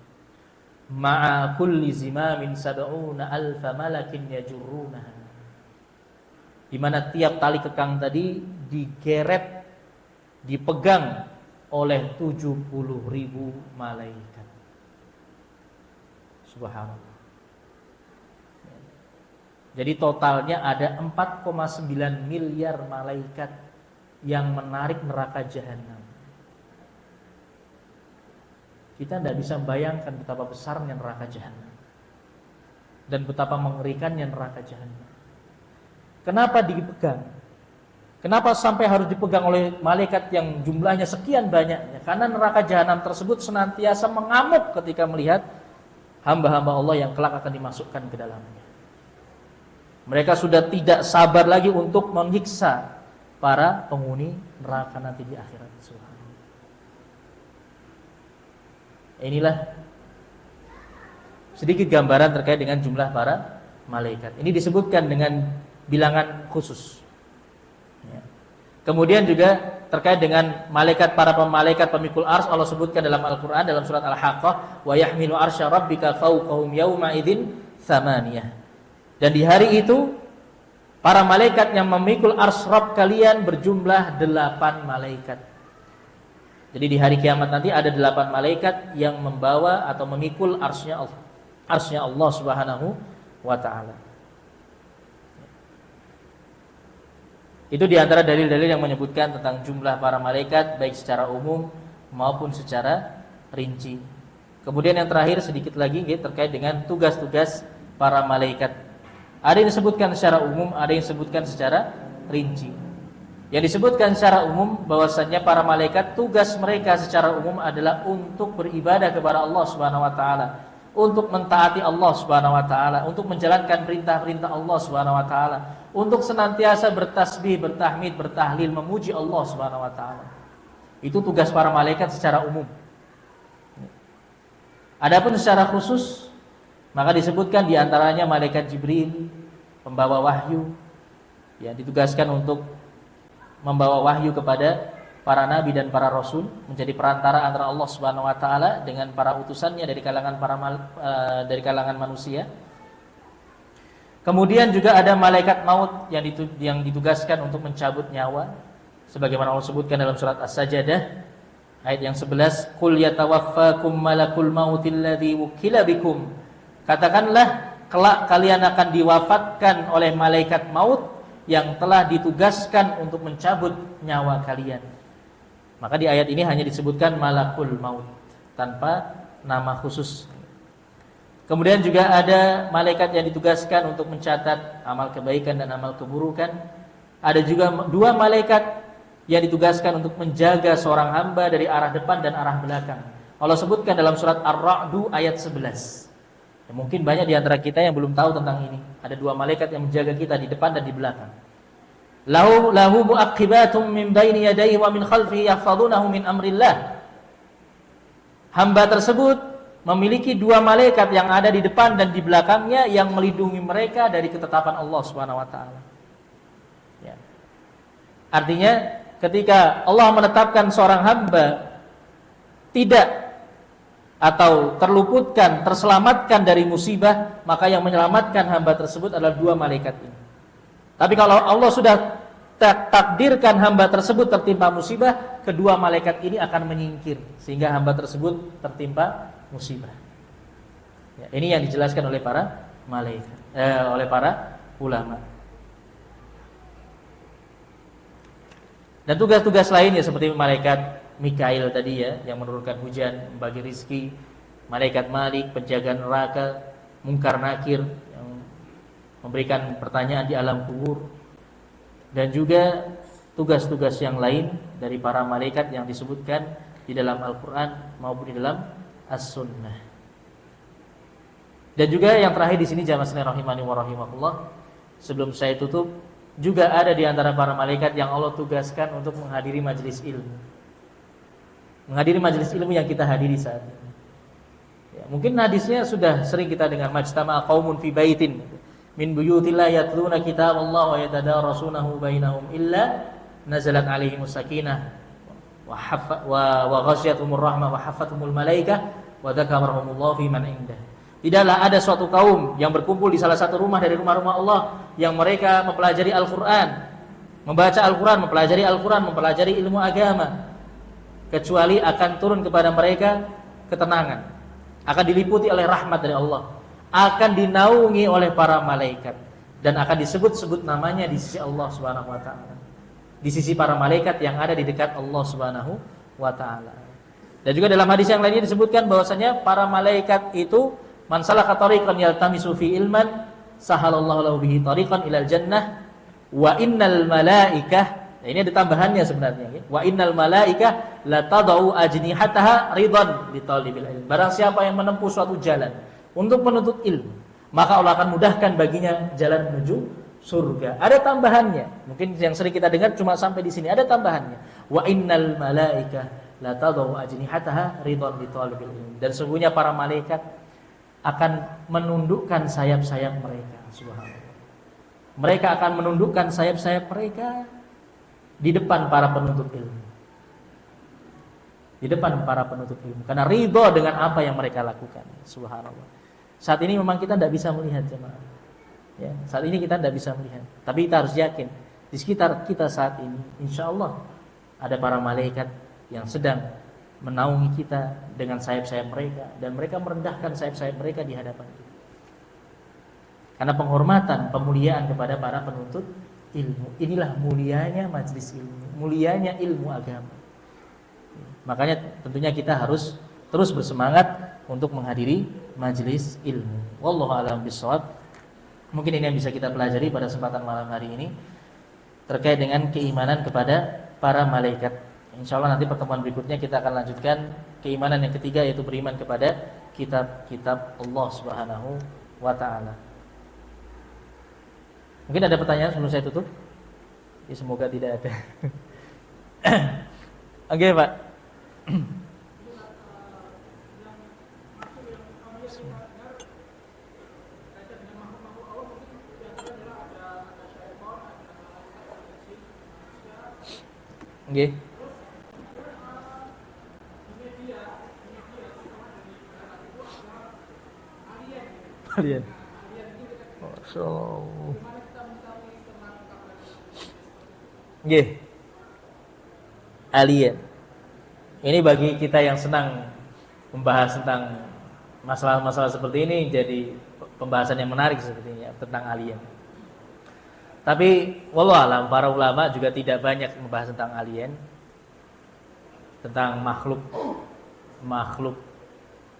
Ma'a kulli zimamin sab'una alfa malakin yajurrunaha. Di mana tiap tali kekang tadi digeret, dipegang oleh 70.000 malaikat. Subhanallah. Jadi totalnya ada 4,9 miliar malaikat yang menarik neraka jahanam. Kita tidak bisa membayangkan betapa besarnya neraka jahanam dan betapa mengerikannya neraka jahanam. Kenapa dipegang? Kenapa sampai harus dipegang oleh malaikat yang jumlahnya sekian banyaknya? Karena neraka jahanam tersebut senantiasa mengamuk ketika melihat hamba-hamba Allah yang kelak akan dimasukkan ke dalamnya. Mereka sudah tidak sabar lagi untuk menyiksa para penghuni neraka nanti di akhirat. Inilah sedikit gambaran terkait dengan jumlah para malaikat. Ini disebutkan dengan bilangan khusus. Ya. Kemudian juga terkait dengan malaikat, para malaikat pemikul ars, Allah sebutkan dalam Al-Quran dalam surat Al-Haqqah, wa yahmilu arsya rabbika fawqahum yawma idzin tsamaniyah. Dan di hari itu para malaikat yang memikul ars Rabb kalian berjumlah 8 malaikat. Jadi di hari kiamat nanti ada 8 malaikat yang membawa atau memikul arsy-Nya Allah Subhanahu wa taala. Itu di antara dalil-dalil yang menyebutkan tentang jumlah para malaikat baik secara umum maupun secara rinci. Kemudian yang terakhir sedikit lagi terkait dengan tugas-tugas para malaikat. Ada yang disebutkan secara umum, ada yang disebutkan secara rinci. Yang disebutkan secara umum bahwasannya para malaikat tugas mereka secara umum adalah untuk beribadah kepada Allah Subhanahu wa taala, untuk mentaati Allah Subhanahu wa taala, untuk menjalankan perintah-perintah Allah Subhanahu wa taala, untuk senantiasa bertasbih, bertahmid, bertahlil, memuji Allah Subhanahu wa taala. Itu tugas para malaikat secara umum. Adapun secara khusus, maka disebutkan di antaranya malaikat Jibril, pembawa wahyu, yang ditugaskan untuk membawa wahyu kepada para nabi dan para rasul, menjadi perantara antara Allah Subhanahu wa taala dengan para utusannya dari kalangan dari kalangan manusia. Kemudian juga ada malaikat maut yang ditugaskan untuk mencabut nyawa, sebagaimana Allah sebutkan dalam surat As-Sajdah ayat yang 11, qul yatawaffakum malakul mautil ladzi wukila bikum. Katakanlah, kelak kalian akan diwafatkan oleh malaikat maut yang telah ditugaskan untuk mencabut nyawa kalian. Maka di ayat ini hanya disebutkan malakul maut tanpa nama khusus. Kemudian juga ada malaikat yang ditugaskan untuk mencatat amal kebaikan dan amal keburukan. Ada juga 2 malaikat yang ditugaskan untuk menjaga seorang hamba dari arah depan dan arah belakang. Allah sebutkan dalam surat Ar-Ra'd ayat 11. Ya, mungkin banyak di antara kita yang belum tahu tentang ini. Ada 2 malaikat yang menjaga kita di depan dan di belakang. Lahu mu'aqibatum min baini yadayhi wa min khalfihi yahfazunahu min amrillah. Hamba tersebut memiliki 2 malaikat yang ada di depan dan di belakangnya yang melindungi mereka dari ketetapan Allah Subhanahu wa taala. Ya. Artinya ketika Allah menetapkan seorang hamba tidak atau terluputkan, terselamatkan dari musibah, maka yang menyelamatkan hamba tersebut adalah 2 malaikat ini. Tapi kalau Allah sudah takdirkan hamba tersebut tertimpa musibah, kedua malaikat ini akan menyingkir sehingga hamba tersebut tertimpa musibah. Ya, ini yang dijelaskan oleh para malaikat, oleh para ulama. Dan tugas-tugas lainnya seperti malaikat Mikail tadi ya, yang menurunkan hujan, membagi rizki, malaikat Malik, penjaga neraka, Mungkar Nakir yang memberikan pertanyaan di alam kubur, dan juga tugas-tugas yang lain dari para malaikat yang disebutkan di dalam Al-Qur'an maupun di dalam As-Sunnah. Dan juga yang terakhir di sini jamaah sekalian rahimani wa rahimakumullah, sebelum saya tutup, juga ada di antara para malaikat yang Allah tugaskan untuk menghadiri majelis ilmu. Menghadiri majelis ilmu yang kita hadiri saat ini. Ya, mungkin hadisnya sudah sering kita dengar, majtama'a qaumun fi baitin min buyutillah yatluna kitaballah wa yatadarasunahu bainahum illa nazalat alaihimus sakinah wa ghasyiyatuhumur rahmah wa hafathumul malaikah wa dzakarahumullahu fi man indah. Tidaklah ada suatu kaum yang berkumpul di salah satu rumah dari rumah-rumah Allah yang mereka mempelajari Al-Qur'an, membaca Al-Qur'an, mempelajari Al-Qur'an, mempelajari ilmu agama, kecuali akan turun kepada mereka ketenangan, akan diliputi oleh rahmat dari Allah, akan dinaungi oleh para malaikat, dan akan disebut-sebut namanya di sisi Allah Subhanahu wa taala, di sisi para malaikat yang ada di dekat Allah Subhanahu wa taala. Dan juga dalam hadis yang lainnya disebutkan bahwasanya para malaikat itu man salaka tariqan yaltamisu fi ilman sahalallahu lahu bihi tariqan ilal jannah wa innal malaikah. Nah, ini ada tambahannya sebenarnya ya. Wa innal malaikah la tad'u ajnihataha ridan li talibil ilm. Barang siapa yang menempuh suatu jalan untuk menuntut ilmu, maka Allah akan mudahkan baginya jalan menuju surga. Ada tambahannya. Mungkin yang sering kita dengar cuma sampai di sini, ada tambahannya. Wa innal malaikah la tad'u ajnihataha ridan li talibil ilm. Dan sesungguhnya para malaikat akan menundukkan sayap-sayap mereka, subhanallah. Mereka akan menundukkan sayap-sayap mereka di depan para penuntut ilmu. Di depan para penuntut ilmu, karena ridho dengan apa yang mereka lakukan, subhanallah. Saat ini memang kita tidak bisa melihat jemaah. Ya, saat ini kita tidak bisa melihat, tapi kita harus yakin di sekitar kita saat ini, insya Allah ada para malaikat yang sedang menaungi kita dengan sayap-sayap mereka, dan mereka merendahkan sayap-sayap mereka di hadapan kita. Karena penghormatan, pemuliaan kepada para penuntut ilmu. Inilah mulianya majelis ilmu, mulianya ilmu agama. Makanya tentunya kita harus terus bersemangat untuk menghadiri majelis ilmu. Wallahu a'lam bishawab. Mungkin ini yang bisa kita pelajari pada kesempatan malam hari ini terkait dengan keimanan kepada para malaikat. Insyaallah nanti pertemuan berikutnya kita akan lanjutkan keimanan yang ketiga, yaitu beriman kepada kitab-kitab Allah Subhanahu wa taala. Mungkin ada pertanyaan sebelum saya tutup? Ya, semoga tidak ada. Oke, Pak. Oke. Alien. Masyaallah. Nggih. Alien. Ini bagi kita yang senang membahas tentang masalah-masalah seperti ini, jadi pembahasan yang menarik sepertinya tentang alien. Tapi wallahu alam, para ulama juga tidak banyak membahas tentang alien, tentang makhluk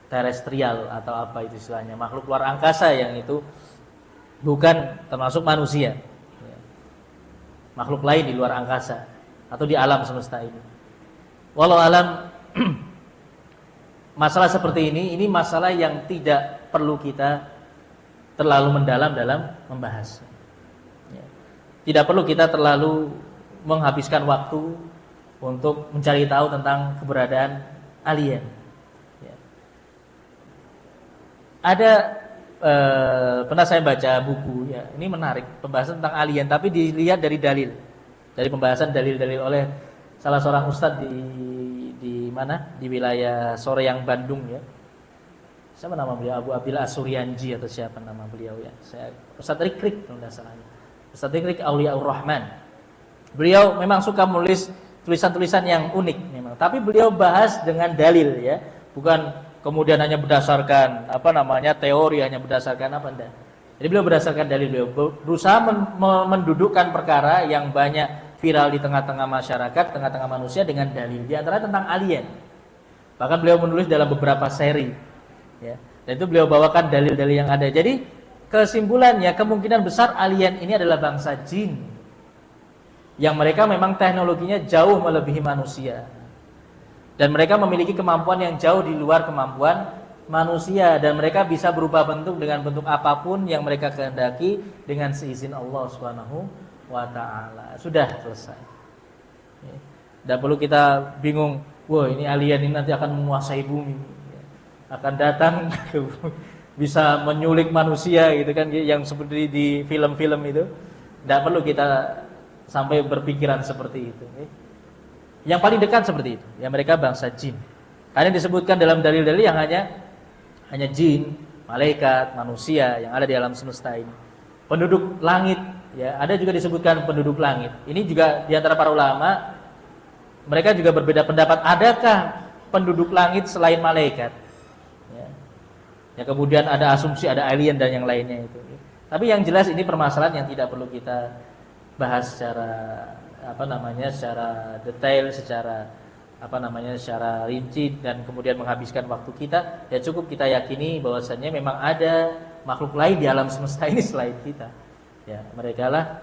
terestrial atau apa itu istilahnya, makhluk luar angkasa yang itu bukan termasuk manusia, makhluk lain di luar angkasa atau di alam semesta ini. Walau alam, masalah seperti ini masalah yang tidak perlu kita terlalu mendalam dalam membahas. Tidak perlu kita terlalu menghabiskan waktu untuk mencari tahu tentang keberadaan alien. Ada pernah saya baca buku ya, ini menarik, pembahasan tentang alien tapi dilihat dari dalil. Dari pembahasan dalil-dalil oleh salah seorang ustadz di mana? Di wilayah Soreang, Bandung ya. Siapa nama beliau? Abu Abdillah As-Suryanji atau siapa nama beliau ya? Ustadz Rikrik kalau tidak salah. Ustadz Rikrik Auliaur Rahman. Beliau memang suka menulis tulisan-tulisan yang unik memang, tapi beliau bahas dengan dalil ya, bukan kemudian hanya berdasarkan teori, hanya berdasarkan apa enggak. Jadi beliau berdasarkan dalil, beliau berusaha mendudukkan perkara yang banyak viral di tengah-tengah masyarakat, tengah-tengah manusia dengan dalil. Di antara tentang alien. Bahkan beliau menulis dalam beberapa seri. Ya. Dan itu beliau bawakan dalil-dalil yang ada. Jadi kesimpulannya kemungkinan besar alien ini adalah bangsa jin. Yang mereka memang teknologinya jauh melebihi manusia. Dan mereka memiliki kemampuan yang jauh di luar kemampuan manusia. Dan mereka bisa berubah bentuk dengan bentuk apapun yang mereka kehendaki dengan seizin Allah Subhanahu wa ta'ala. Sudah selesai. Tidak perlu kita bingung, wah ini alien ini nanti akan menguasai bumi, akan datang bisa menyulik manusia gitu kan, yang seperti di film-film itu. Tidak perlu kita sampai berpikiran seperti itu. Yang paling dekat seperti itu, ya mereka bangsa jin. Karena disebutkan dalam dalil-dalil yang hanya jin, malaikat, manusia yang ada di alam semesta ini. Penduduk langit, ya ada juga disebutkan penduduk langit. Ini juga di antara para ulama, mereka juga berbeda pendapat. Adakah penduduk langit selain malaikat? Ya kemudian ada asumsi ada alien dan yang lainnya itu. Tapi yang jelas ini permasalahan yang tidak perlu kita bahas secara secara detail, secara secara rinci dan kemudian menghabiskan waktu kita. Ya cukup kita yakini bahwasannya memang ada makhluk lain di alam semesta ini selain kita. Ya, mereka lah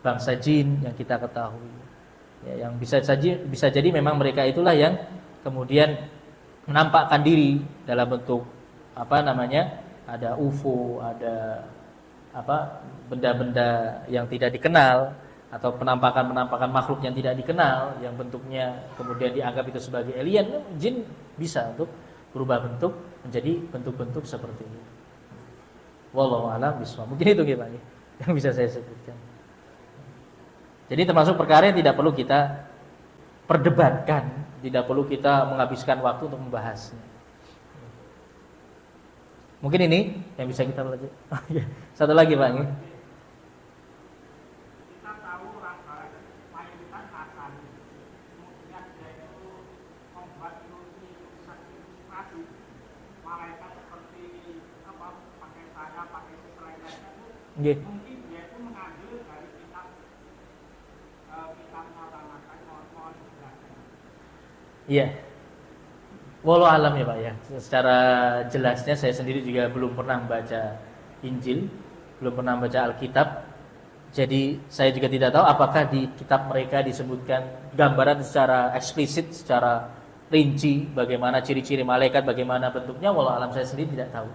bangsa jin yang kita ketahui. Ya, yang bisa jadi memang mereka itulah yang kemudian menampakkan diri dalam bentuk ada UFO, ada benda-benda yang tidak dikenal atau penampakan makhluk yang tidak dikenal yang bentuknya kemudian dianggap itu sebagai alien. Jin bisa untuk berubah bentuk menjadi bentuk-bentuk seperti itu. Wallahu a'lam bishawab. Mungkin itu gimana yang bisa saya sebutkan. Jadi termasuk perkara yang tidak perlu kita perdebatkan, tidak perlu kita menghabiskan waktu untuk membahasnya. Mungkin ini yang bisa kita belajar. Satu lagi Pak. Kita tahu mayoritas akan kemudian dia itu membuat ilustrasi malaikat seperti pakai sayap, pakai sesuatu lainnya. Mungkin dia itu mengambil dari kitab mata-mata mohon dijelaskan. Iya. Wallahu alam ya Pak ya. Secara jelasnya saya sendiri juga belum pernah membaca Injil, belum pernah membaca Alkitab. Jadi saya juga tidak tahu apakah di kitab mereka disebutkan gambaran secara eksplisit, secara rinci bagaimana ciri-ciri malaikat, bagaimana bentuknya. Wallahu alam saya sendiri tidak tahu.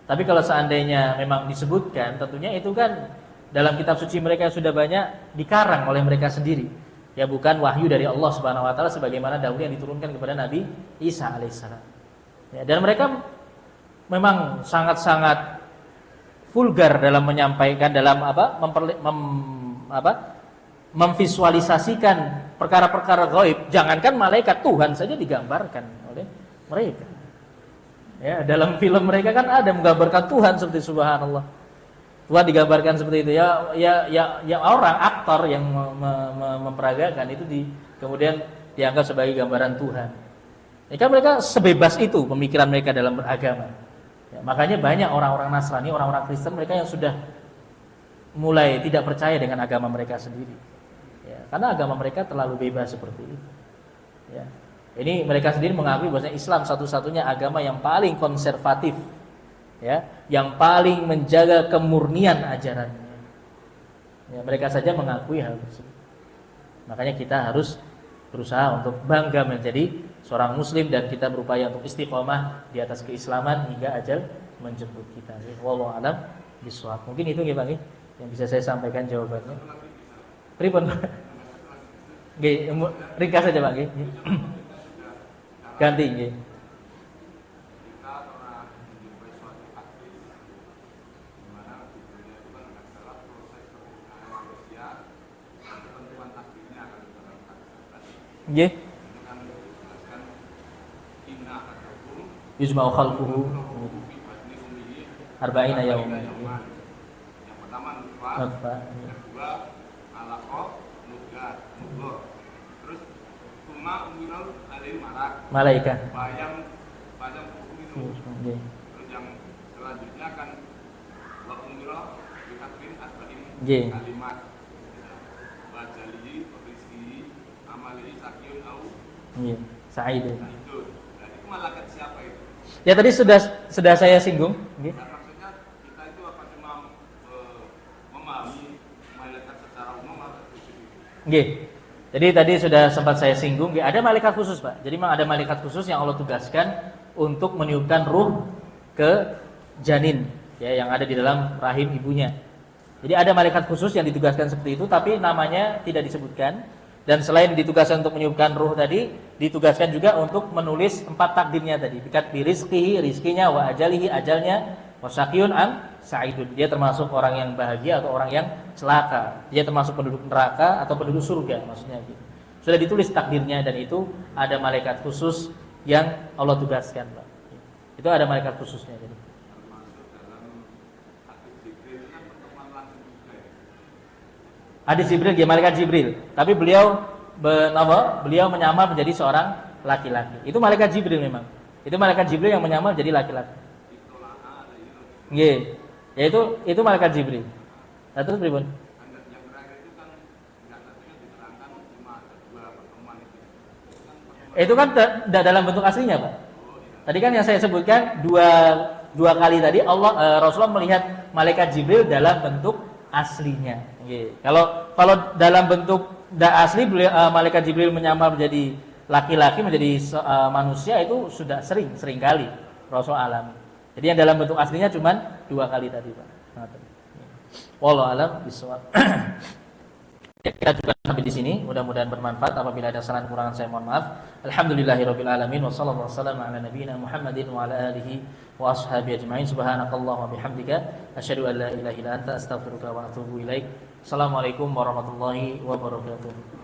Tapi kalau seandainya memang disebutkan, tentunya itu kan dalam kitab suci mereka sudah banyak dikarang oleh mereka sendiri. Ya bukan wahyu dari Allah Subhanahu wa taala sebagaimana dahulu yang diturunkan kepada Nabi Isa alaihissalam. Ya, dan mereka memang sangat-sangat vulgar dalam menyampaikan, dalam memvisualisasikan perkara-perkara gaib. Jangankan malaikat, Tuhan saja digambarkan oleh mereka. Ya, dalam film mereka kan ada menggambarkan Tuhan seperti subhanallah. Tuhan digambarkan seperti itu ya orang aktor yang memperagakan itu kemudian dianggap sebagai gambaran Tuhan. Ya kan mereka sebebas itu pemikiran mereka dalam beragama. Ya, makanya banyak orang-orang Nasrani, orang-orang Kristen mereka yang sudah mulai tidak percaya dengan agama mereka sendiri. Ya, karena agama mereka terlalu bebas seperti itu. Ya. Ini mereka sendiri mengakui bahwa Islam satu-satunya agama yang paling konservatif. Ya, yang paling menjaga kemurnian ajarannya. Ya, mereka saja mengakui hal tersebut. Makanya kita harus berusaha untuk bangga menjadi seorang muslim dan kita berupaya untuk istiqomah di atas keislaman hingga ajal menjemput kita. Wallahu a'lam bishawab. Mungkin itu nggih Bang yang bisa saya sampaikan jawabannya. Pripun? Nggih, ringkas saja Bang nggih. Ganti nggih. Nggih. Yujma'u khalquhu arba'ina yawman. Yang pertama nutfah, yang kedua alaqah, mudghah. Terus summa uminal alim malaika. Bayang minum. Terus yang selanjutnya kan wa umira bi takbir arba'in kalimat. Wa jali Iya, Sa'idun. Nah itu malaikat siapa itu? Ya tadi sudah saya singgung. Nggih. Nah, maksudnya kita itu apa cuma memahami malaikat secara umum atau khusus itu? Nggih. Jadi tadi sudah sempat saya singgung, nggih, ada malaikat khusus, Pak. Jadi memang ada malaikat khusus yang Allah tugaskan untuk meniupkan ruh ke janin ya yang ada di dalam rahim ibunya. Jadi ada malaikat khusus yang ditugaskan seperti itu, tapi namanya tidak disebutkan. Dan selain ditugaskan untuk meniupkan ruh tadi, ditugaskan juga untuk menulis 4 takdirnya tadi. Bikat bi rizqihi, rizkinya, wa ajalihi, ajalnya, wa syaqiyun am sa'idun. Dia termasuk orang yang bahagia atau orang yang celaka. Dia termasuk penduduk neraka atau penduduk surga, maksudnya gitu. Sudah ditulis takdirnya dan itu ada malaikat khusus yang Allah tugaskan, Pak. Itu ada malaikat khususnya jadi. Termasuk dalam hadis Jibril kan pertemuan langsung juga ya. Hadis Jibril, dia malaikat Jibril. Tapi beliau menyamar menjadi seorang laki-laki. Itu malaikat Jibril memang. Itu malaikat Jibril yang menyamar menjadi laki-laki. Nggih. Ya itu malaikat Jibril. Nah, terus pripun? Yang terakhir itu kan yang tadinya diterangkan cuma ada 2 pertemuan itu. Itu kan tidak dalam bentuk aslinya, Pak. Tadi kan yang saya sebutkan dua kali tadi Rasulullah melihat malaikat Jibril dalam bentuk aslinya. Nggih. Kalau dalam bentuk asli malaikat Jibril menyamar menjadi laki-laki, menjadi manusia itu sudah sering kali Rasul alami. Jadi yang dalam bentuk aslinya cuma 2 kali tadi, Pak. Wallahu a'lam bishawab. Kita juga sampai di sini. Mudah-mudahan bermanfaat. Apabila ada kesalahan kurangan saya mohon maaf. Alhamdulillahirabbil alamin wa sallallahu wasallam ala nabiyyina Muhammadin wa ala alihi wa ashabihi ajmain. Subhanakallahumma bihamdika asyhadu an la ilaha illa anta astaghfiruka wa atubu ilaik. Assalamualaikum warahmatullahi wabarakatuh.